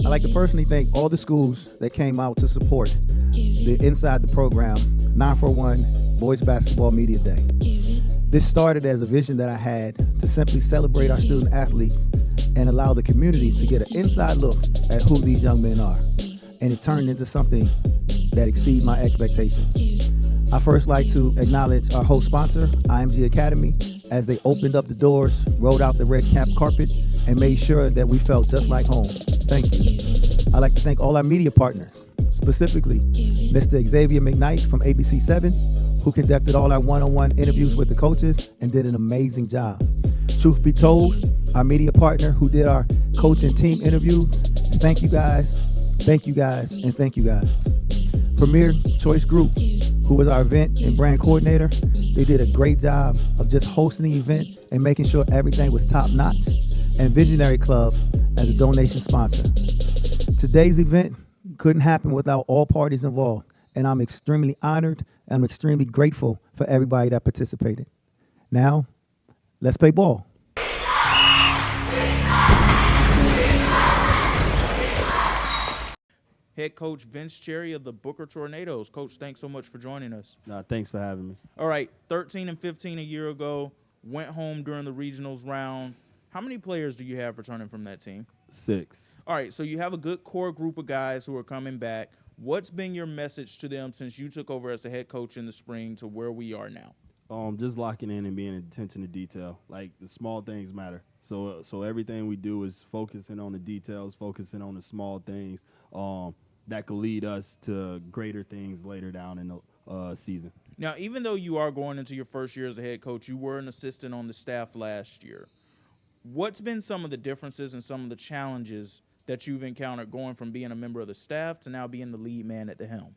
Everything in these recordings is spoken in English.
I'd like to personally thank all the schools that came out to support the Inside the Program 941 Boys Basketball Media Day. This started as a vision that I had to simply celebrate our student athletes and allow the community to get an inside look at who these young men are. And it turned into something that exceeded my expectations. I first like to acknowledge our host sponsor, IMG Academy, as they opened up the doors, rolled out the red cap carpet, and made sure that we felt just like home. Thank you. I'd like to thank all our media partners, specifically Mr. Xavier McKnight from ABC7, who conducted all our one-on-one interviews with the coaches and did an amazing job. Truth be told, our media partner who did our coach and team interviews, thank you guys, thank you guys, and thank you guys. Premier Choice Group, who was our event and brand coordinator, they did a great job of just hosting the event and making sure everything was top-notch. And Visionary Club as a donation sponsor. Today's event couldn't happen without all parties involved, and I'm extremely honored and I'm extremely grateful for everybody that participated. Now, let's play ball. Head coach Vince Cherry of the Booker Tornadoes. Coach, thanks so much for joining us. Thanks for having me. All right, 13 and 15 a year ago, went home during the regionals round. How many players do you have returning from that team? 6. All right, so you have a good core group of guys who are coming back. What's been your message to them since you took over as the head coach in the spring to where we are now? Just locking in and being attention to detail. Like, the small things matter. So everything we do is focusing on the details, focusing on the small things that could lead us to greater things later down in the season. Now, even though you are going into your first year as the head coach, you were an assistant on the staff last year. What's been some of the differences and some of the challenges that you've encountered going from being a member of the staff to now being the lead man at the helm?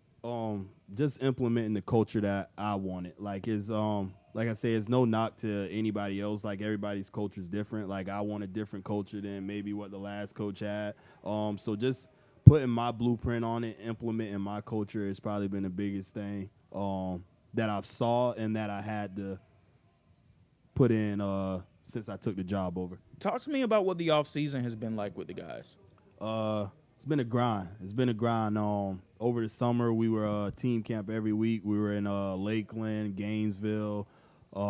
Just implementing the culture that I wanted. Like I say, it's no knock to anybody else. Like, everybody's culture is different. Like, I want a different culture than maybe what the last coach had. So just putting my blueprint on it, implementing my culture has probably been the biggest thing that I've saw and that I had to put in since I took the job over. Talk to me about what the offseason has been like with the guys. It's been a grind. Over the summer, we were team camp every week. We were in Lakeland, Gainesville. We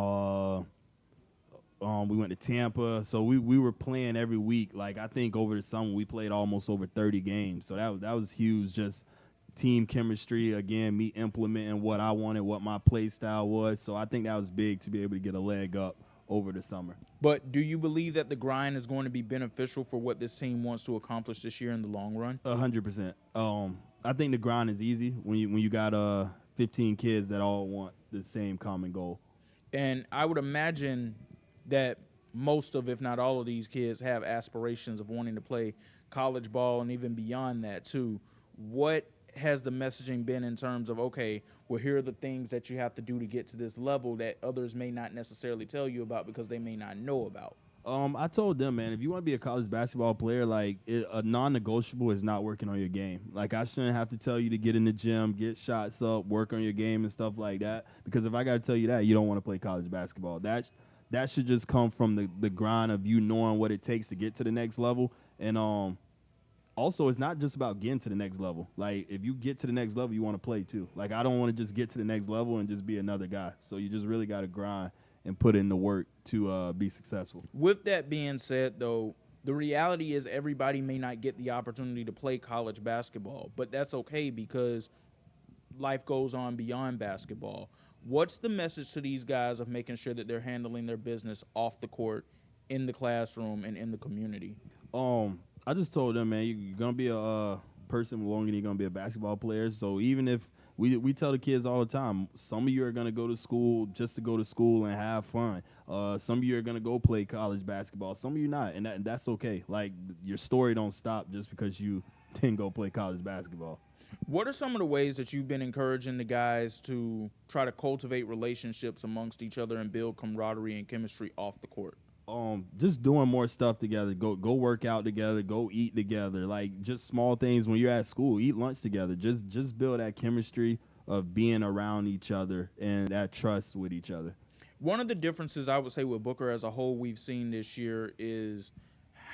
went to Tampa. So we were playing every week. Like, I think over the summer, we played almost over 30 games. So that was huge, just team chemistry. Again, me implementing what I wanted, what my play style was. So I think that was big to be able to get a leg up over the summer. But do you believe that the grind is going to be beneficial for what this team wants to accomplish this year in the long run? 100%. I think the grind is easy when you got 15 kids that all want the same common goal. And I would imagine that most of, if not all of these kids have aspirations of wanting to play college ball and even beyond that too. What has the messaging been in terms of, okay, well, here are the things that you have to do to get to this level that others may not necessarily tell you about because they may not know about? I told them, man, if you want to be a college basketball player, a non-negotiable is not working on your game. Like, I shouldn't have to tell you to get in the gym, get shots up, work on your game and stuff like that. Because if I got to tell you that, you don't want to play college basketball. That should just come from the grind of you knowing what it takes to get to the next level. And also, it's not just about getting to the next level. Like, if you get to the next level, you want to play too. Like, I don't want to just get to the next level and just be another guy. So you just really got to grind and put in the work to be successful. With that being said, though, the reality is everybody may not get the opportunity to play college basketball, but that's okay because life goes on beyond basketball. What's the message to these guys of making sure that they're handling their business off the court, in the classroom, and in the community? I just told them, man, you're going to be a person longer than you're going to be a basketball player. So even if we tell the kids all the time, some of you are going to go to school just to go to school and have fun. Some of you are going to go play college basketball. Some of you not, and that's okay. Like, your story don't stop just because you didn't go play college basketball. What are some of the ways that you've been encouraging the guys to try to cultivate relationships amongst each other and build camaraderie and chemistry off the court? Just doing more stuff together. Go work out together. Go eat together. Like, just small things when you're at school. Eat lunch together. Just build that chemistry of being around each other and that trust with each other. One of the differences I would say with Booker as a whole we've seen this year is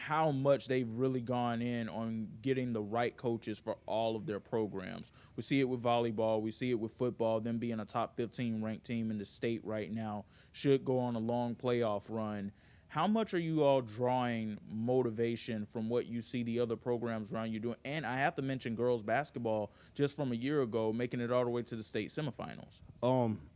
how much they've really gone in on getting the right coaches for all of their programs. We see it with volleyball. We see it with football. Them being a top 15 ranked team in the state right now, should go on a long playoff run. How much are you all drawing motivation from what you see the other programs around you doing? And I have to mention girls basketball, just from a year ago, making it all the way to the state semifinals.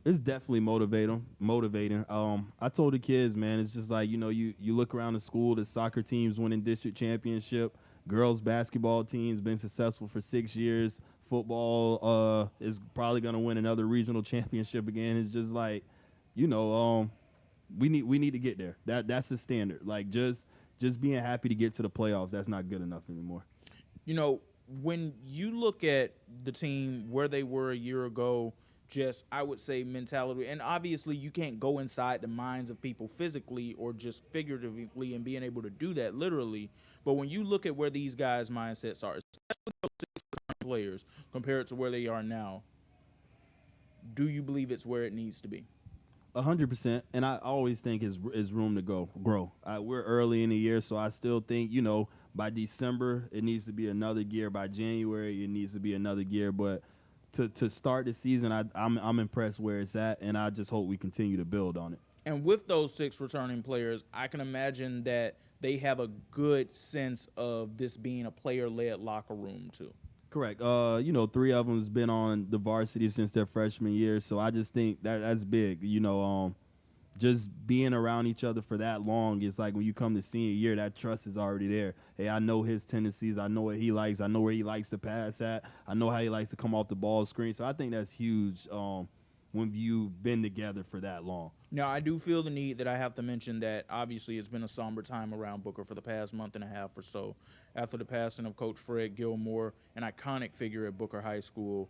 It's definitely motivating. I told the kids, man, it's just like, you look around the school, the soccer teams winning district championship, girls basketball teams been successful for 6 years. Football is probably going to win another regional championship again. It's just like, we need to get there. That's the standard. Like just being happy to get to the playoffs, that's not good enough anymore. When you look at the team where they were a year ago, just I would say mentality, and obviously you can't go inside the minds of people physically or just figuratively and being able to do that literally. But when you look at where these guys' mindsets are, especially those 6 players compared to where they are now, do you believe it's where it needs to be? 100%, and I always think is room to grow. We're early in the year, so I still think by December it needs to be another gear. By January it needs to be another gear. But to start the season, I'm impressed where it's at, and I just hope we continue to build on it. And with those 6 returning players, I can imagine that they have a good sense of this being a player-led locker room too. Correct. 3 of them has been on the varsity since their freshman year, so I just think that's big. Just being around each other for that long, it's like when you come to senior year, that trust is already there. Hey, I know his tendencies. I know what he likes. I know where he likes to pass at. I know how he likes to come off the ball screen. So I think that's huge when you've been together for that long. Now, I do feel the need that I have to mention that obviously it's been a somber time around Booker for the past month and a half or so after the passing of Coach Fred Gilmer, an iconic figure at Booker High School.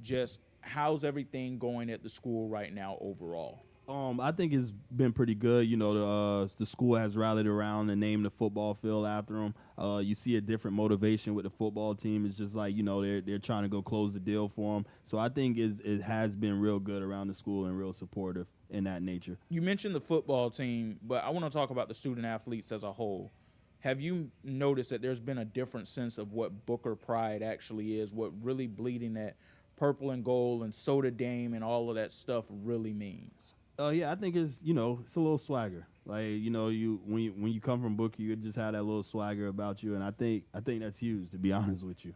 Just how's everything going at the school right now overall? I think it's been pretty good. The school has rallied around and named the football field after him. You see a different motivation with the football team. It's just like, they're trying to go close the deal for him. So I think it has been real good around the school and real supportive in that nature. You mentioned the football team, but I want to talk about the student athletes as a whole. Have you noticed that there's been a different sense of what Booker pride actually is, what really bleeding that purple and gold and soda dame and all of that stuff really means? Yeah, I think it's a little swagger. Like when you come from Booker, you just have that little swagger about you, and I think that's huge, to be honest with you.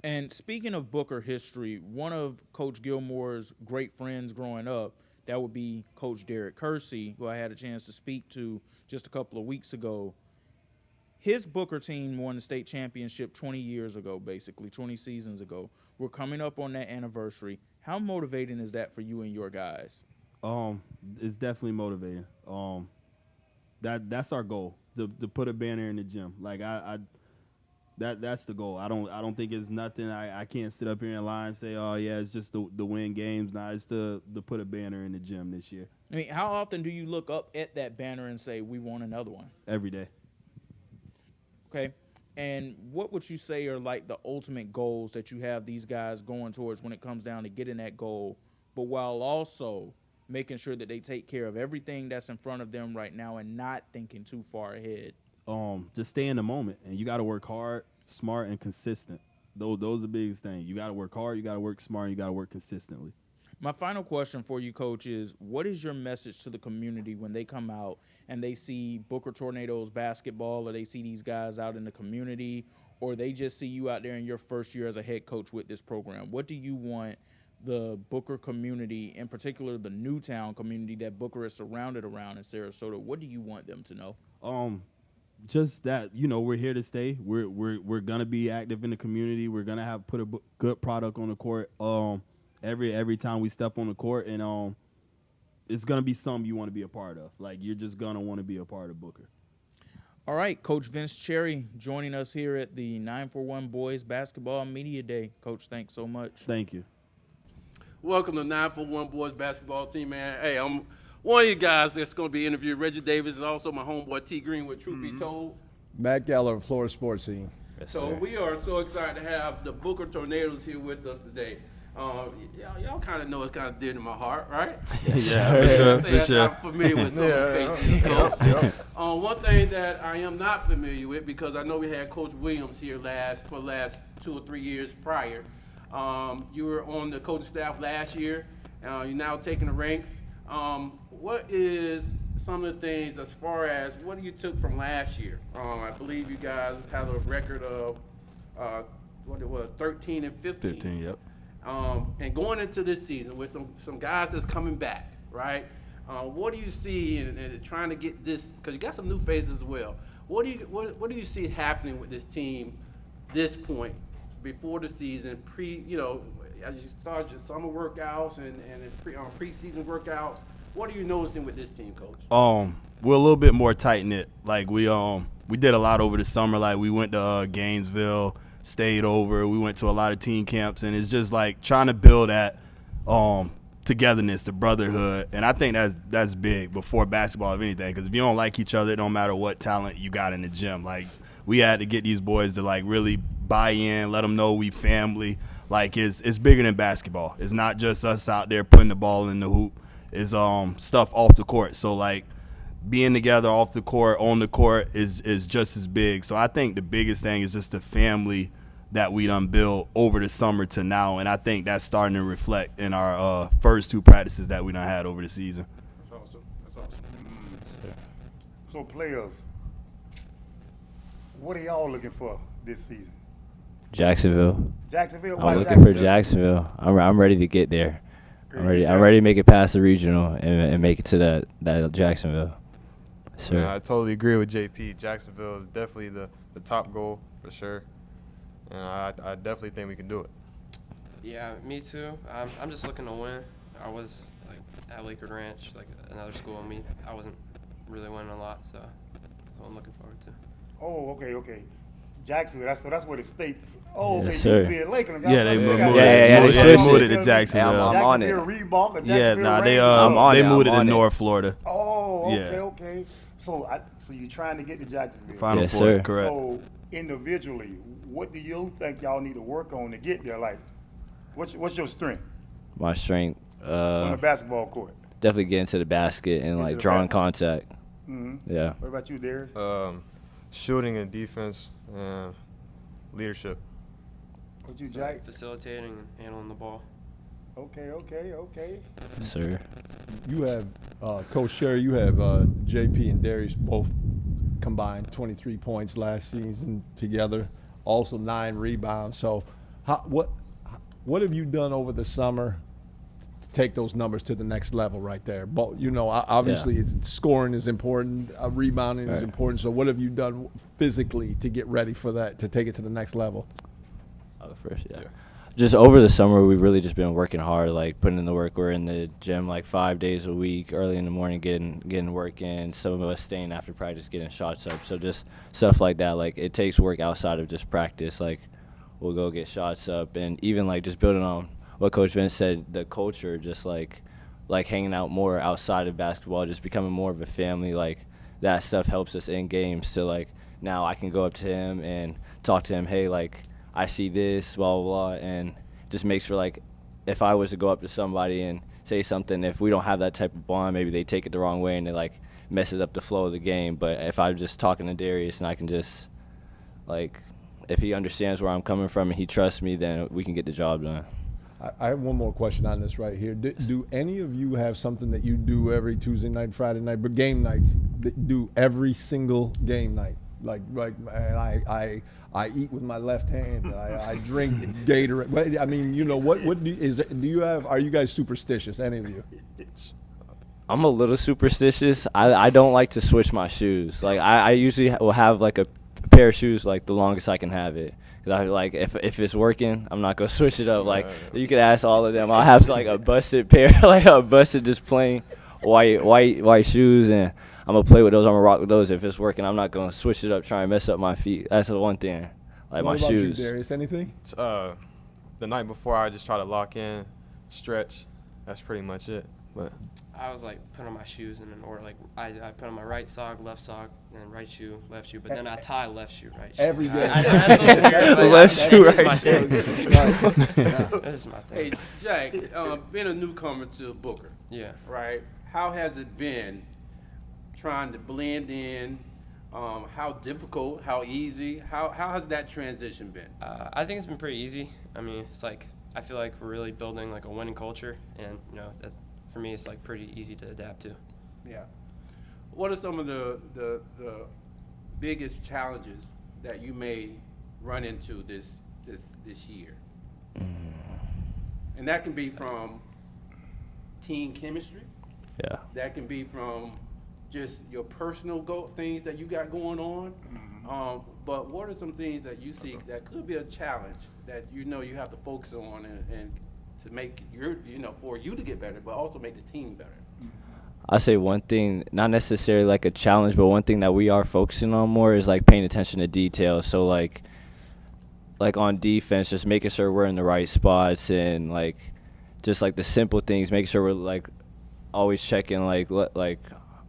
And speaking of Booker history, one of Coach Gilmore's great friends growing up, that would be Coach Derek Kersey, who I had a chance to speak to just a couple of weeks ago. His Booker team won the state championship 20 years ago, basically 20 seasons ago. We're coming up on that anniversary. How motivating is that for you and your guys? It's definitely motivating. That's our goal, to put a banner in the gym. Like that's the goal. I don't think it's nothing. I can't sit up here and lie and say, oh yeah, it's just to win games. Nah, it's to put a banner in the gym this year. I mean, how often do you look up at that banner and say, we want another one? Every day. Okay. And what would you say are like the ultimate goals that you have these guys going towards when it comes down to getting that goal, but while also making sure that they take care of everything that's in front of them right now and not thinking too far ahead? Just stay in the moment, and you got to work hard, smart, and consistent. Those are the biggest things. You got to work hard, you got to work smart, and you got to work consistently. My final question for you, Coach, is what is your message to the community when they come out and they see Booker Tornadoes basketball, or they see these guys out in the community, or they just see you out there in your first year as a head coach with this program? What do you want the Booker community, in particular the Newtown community that Booker is surrounded around in Sarasota, what do you want them to know? Just that, we're here to stay. We're gonna be active in the community. We're gonna put a good product on the court every time we step on the court, and it's gonna be something you want to be a part of. Like, you're just gonna want to be a part of Booker. All right, Coach Vince Cherry joining us here at the 941 Boys Basketball Media Day. Coach, thanks so much. Thank you. Welcome to 941 Boys Basketball Team, man. Hey, I'm one of you guys that's going to be interviewed, Reggie Davis, and also my homeboy T. Green with Truth Be Told. Matt Geller, Florida Sports Scene. So we are so excited to have the Booker Tornadoes here with us today. Y'all kind of know it's kind of dear to my heart, right? Yeah, for sure. I'm familiar with some of the faces. One thing that I am not familiar with, because I know we had Coach Williams here for the last 2 or 3 years prior. You were on the coaching staff last year. You're now taking the ranks. What is some of the things as far as what you took from last year? I believe you guys had a record of 13 and 15. 15, yep. And going into this season with some guys that's coming back, right? What do you see in trying to get this? Because you got some new faces as well. What do you see happening with this team this point before the season? As you start your summer workouts and preseason workouts, what are you noticing with this team, Coach? We're a little bit more tight knit. Like we did a lot over the summer. Like we went to Gainesville, stayed over. We went to a lot of team camps, and it's just like trying to build that togetherness, the brotherhood, and I think that's big before basketball, if anything. Because if you don't like each other, it don't matter what talent you got in the gym. Like we had to get these boys to like really buy in, let them know we family. Like it's bigger than basketball. It's not just us out there putting the ball in the hoop. It's stuff off the court. So like being together off the court, on the court is just as big. So I think the biggest thing is just the family that we done built over the summer to now, and I think that's starting to reflect in our first 2 practices that we done had over the season. That's awesome. So players, what are y'all looking for this season? Jacksonville. Jacksonville? I'm looking for Jacksonville. I'm ready to get there. I'm ready to make it past the regional and make it to that Jacksonville. Sure. Yeah, I totally agree with JP. Jacksonville is definitely the top goal for sure. And I definitely think we can do it. Yeah, me too. I'm just looking to win. I was like at Lakewood Ranch, like another school, and I wasn't really winning a lot, so that's what I'm looking forward to. Oh, okay. Jacksonville. That's where the state. Oh, okay. Yes, You used sir. to be at Lakeland. Yeah, they moved it. Yeah, They switched moved it. it to Jacksonville. Hey, I'm on it. Jacksonville Reebok or Yeah, Jacksonville nah, Rangers? they I'm moved it to on it. North Florida. Oh, Yeah. okay. So you're trying to get to Jacksonville. Final Yes, Four, sir. correct. So individually, what do you think y'all need to work on to get there? Like, what's your strength My strength, on the basketball court? definitely getting to the basket and Into like the drawing basket. contact. Mm-hmm. Yeah. What about you, Darius? Shooting and defense and leadership. What you, So Jack? facilitating and handling the ball. Okay. Yes, sir. You have, Coach Sherry, you have JP and Darius both combined 23 points last season together, also 9 rebounds. So what have you done over the summer to take those numbers to the next level right there? But, obviously scoring is important, rebounding is Right. important. So what have you done physically to get ready for that, to take it to the next level? First, yeah. Just over the summer, we've really just been working hard, like putting in the work. We're in the gym like 5 days a week, early in the morning, getting work in. Some of us staying after practice, getting shots up. So just stuff like that. Like it takes work outside of just practice. Like we'll go get shots up, and even like just building on what Coach Vince said, the culture, just like hanging out more outside of basketball, just becoming more of a family. Like that stuff helps us in games. So like now I can go up to him and talk to him. Hey, like, I see this, blah, blah, blah, and just makes for, like, if I was to go up to somebody and say something, if we don't have that type of bond, maybe they take it the wrong way and it, like, messes up the flow of the game. But if I'm just talking to Darius and I can just, like, if he understands where I'm coming from and he trusts me, then we can get the job done. I have one more question on this right here. Do any of you have something that you do every Tuesday night, Friday night, but game nights, that you do every single game night? Like, man, I eat with my left hand. I drink Gatorade. I mean, do you have? Are you guys superstitious? Any of you? I'm a little superstitious. I don't like to switch my shoes. Like I usually will have like a pair of shoes like the longest I can have it. Cause I like if it's working, I'm not gonna switch it up. Like you could ask all of them. I'll have like a busted pair, like a busted just plain white shoes, and I'm gonna play with those. I'm gonna rock with those. If it's working, I'm not gonna switch it up, try and mess up my feet. That's the one thing. Like What my about shoes. you, Darius? Anything? The night before, I just try to lock in, stretch. That's pretty much it. But I was like putting on my shoes in an order. Like I put on my right sock, left sock, then right shoe, left shoe. But then I tie left shoe, right shoe. Every day. That's a little weird, but Left that's shoe, just right my shoe. thing. That's my Hey, thing. Jack, being a newcomer to Booker, Yeah. right? How has it been trying to blend in? How difficult? How easy? How has that transition been? I think it's been pretty easy. I mean, it's like I feel like we're really building like a winning culture, and that's, for me, it's like pretty easy to adapt to. Yeah. What are some of the biggest challenges that you may run into this year? And that can be from team chemistry. Yeah. That can be from just your personal things that you got going on. But what are some things that you see that could be a challenge that you have to focus on and to make for you to get better, but also make the team better? I say one thing, not necessarily like a challenge, but one thing that we are focusing on more is like paying attention to details. So like on defense, just making sure we're in the right spots and like just like the simple things, making sure we're like always checking like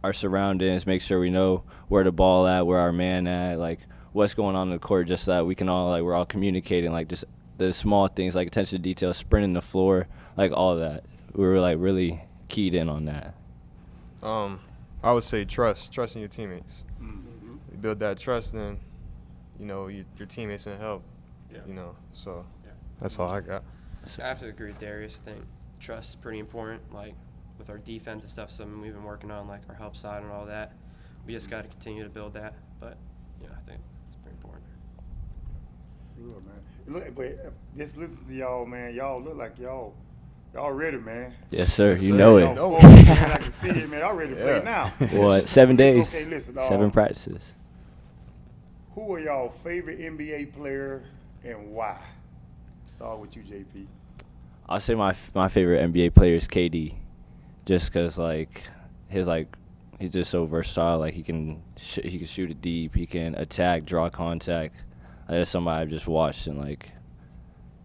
our surroundings, make sure we know where the ball at, where our man at, like what's going on in the court, just that we can all we're all communicating, like just the small things like attention to detail, sprinting the floor, like all of that. We were like really keyed in on that. I would say trusting your teammates. You build that trust, then your teammates can help. So that's all I got. I have to agree with Darius. I think trust is pretty important. Like with our defense and stuff, something we've been working on, like our help side and all that. We just got to continue to build that. But I think it's pretty important. Sure, man. Look, but just listen to y'all, man. Y'all look like y'all ready, man. Yes, sir. You know it. Y'all focused, man. I can see it, man. Y'all ready to play now. What? 7 days. Okay, listen. 7 practices. Who are y'all favorite NBA player and why? Start with you, JP. I'll say my favorite NBA player is KD, just because he's just so versatile. Like he can shoot it deep, he can attack, draw contact. That's somebody I've just watched and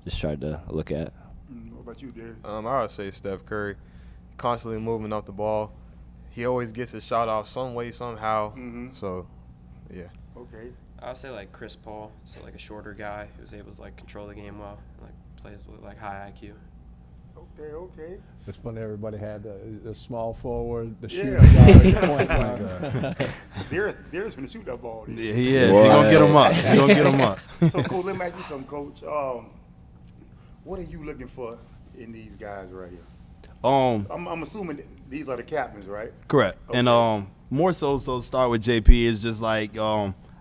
just tried to look at. What about you, Derek? I would say Steph Curry, constantly moving off the ball. He always gets his shot off some way, somehow. So, yeah. Okay. I would say like Chris Paul, so like a shorter guy who's able to control the game well, and plays with high IQ. Okay. It's funny everybody had the small forward, the shooting Yeah. guard, the point guard. Derek's finna shoot that ball. Yeah, he is. He's going to get him up. So, Coach, let me ask you something, Coach. What are you looking for in these guys right here? I'm assuming these are the captains, right? Correct. Okay. And more so start with JP is just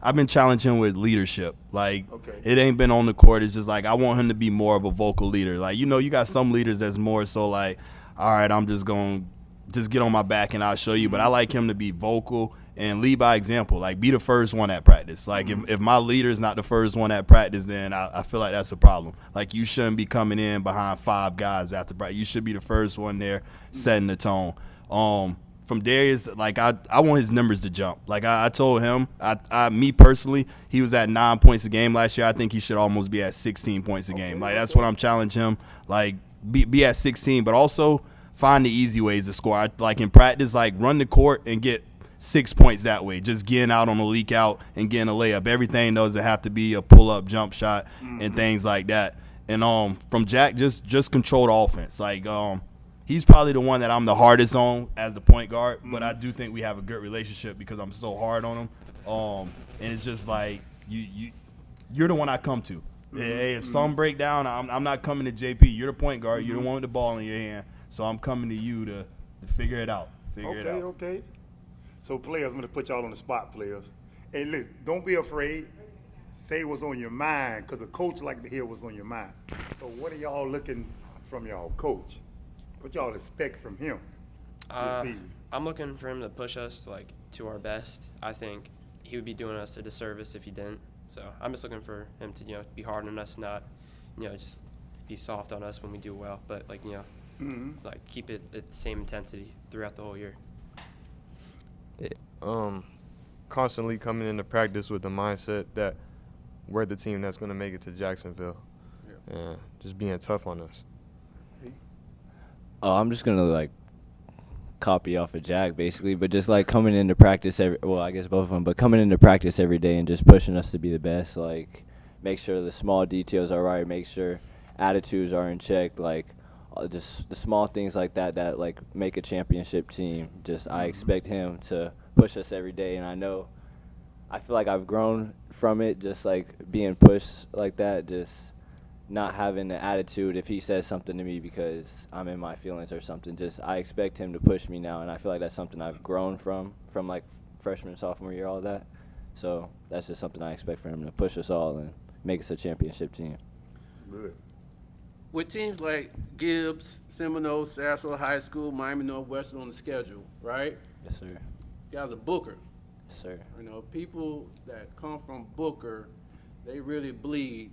I've been challenging him with leadership. It ain't been on the court. It's just I want him to be more of a vocal leader. You got some leaders that's more so all right, I'm just going to just get on my back and I'll show you. But I like him to be vocal and lead by example. Be the first one at practice. If my leader is not the first one at practice, then I feel like that's a problem. You shouldn't be coming in behind 5 guys after practice. You should be the first one there setting the tone. From Darius, I want his numbers to jump. I told him, me personally, he was at 9 points a game last year. I think he should almost be at 16 points a game. That's what I'm challenging him. Be at 16, but also find the easy ways to score. In practice, run the court and get 6 points that way. Just getting out on a leak out and getting a layup. Everything doesn't have to be a pull up jump shot and things like that. And from Jack, just control the offense. He's probably the one that I'm the hardest on as the point guard, but I do think we have a good relationship because I'm so hard on him. And it's just you're the one I come to. Hey, if some break down, I'm not coming to JP. You're the point guard. You're the one with the ball in your hand. So I'm coming to you to figure it out. Okay. So players, I'm going to put y'all on the spot, players. Hey, listen, don't be afraid. Say what's on your mind because the coach like to hear what's on your mind. So what are y'all looking from y'all coach? What y'all expect from him this season? I'm looking for him to push us to our best. I think he would be doing us a disservice if he didn't. So I'm just looking for him to be hard on us, not just be soft on us when we do well, but keep it at the same intensity throughout the whole year. Constantly coming into practice with the mindset that we're the team that's going to make it to Jacksonville, and just being tough on us. Oh, I'm just gonna copy off of Jack basically, but just coming into practice I guess both of them, but coming into practice every day and just pushing us to be the best. Make sure the small details are right, make sure attitudes are in check, just the small things like that make a championship team. I expect him to push us every day, and I feel like I've grown from it, just like being pushed like that, just not having the attitude if he says something to me because I'm in my feelings or something. Just I expect him to push me now, and I feel like that's something I've grown from like freshman, sophomore year, all that. So that's just something I expect for him to push us all and make us a championship team. Good. With teams like Gibbs, Seminole, Sarasota High School, Miami Northwestern on the schedule, right? Yes, sir. You guys are Booker. Yes, sir. You know, people that come from Booker, they really bleed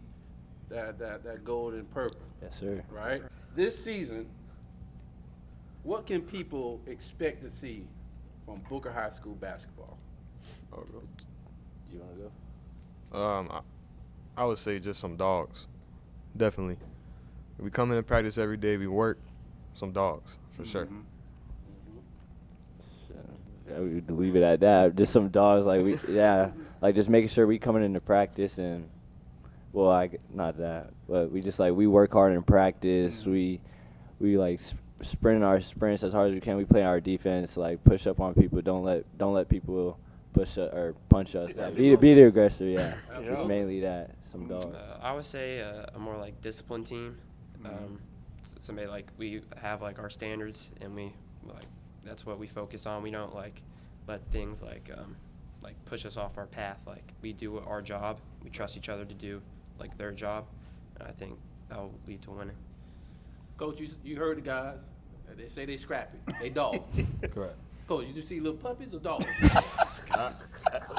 that gold and purple, Yes, sir. right? This season, what can people expect to see from Booker High School basketball? You want to go? I would say just some dogs, definitely. We come into practice every day. We work, some dogs for sure. Yeah, we would leave it at that. Just some dogs, like just making sure we coming into practice and, well, not that, but we just we work hard in practice. We like sprint our sprints as hard as we can. We play our defense, like push up on people. Don't let people push or punch us. Be the aggressor, yeah. Just mainly that. Some dogs. I would say a more like disciplined team. Somebody like we have like our standards, and we that's what we focus on. We don't let things push us off our path. Like we do our job. We trust each other to do their job, and I think that will lead to winning. Coach, you heard the guys. They say they scrappy. They dogs. Correct. Coach, you just see little puppies or dogs?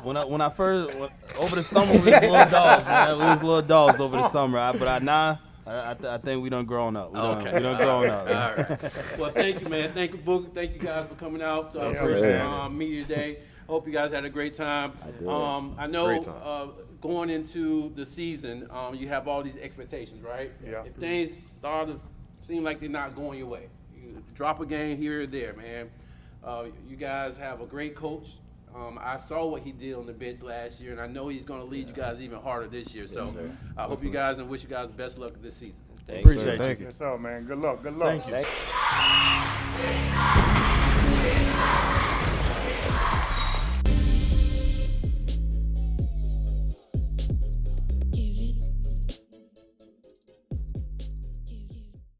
When I first over the summer we was little dogs, man. We was little dogs over the summer. I think we done grown up. We done grown up. All right. Well, thank you, man. Thank you, Booker. Thank you guys for coming out to our Yeah, first man. media day. Hope you guys had a great time. I know Great time. Going into the season, you have all these expectations, right? Yeah. If things start to seem like they're not going your way, you drop a game here or there, man. You guys have a great coach. I saw what he did on the bench last year, and I know he's going to lead you guys even harder this year. So sir. I hope you guys and wish you guys best luck this season. Thanks. Appreciate you. Thank you. Yes, sir, man. Good luck. Good luck. Thank you. Thank-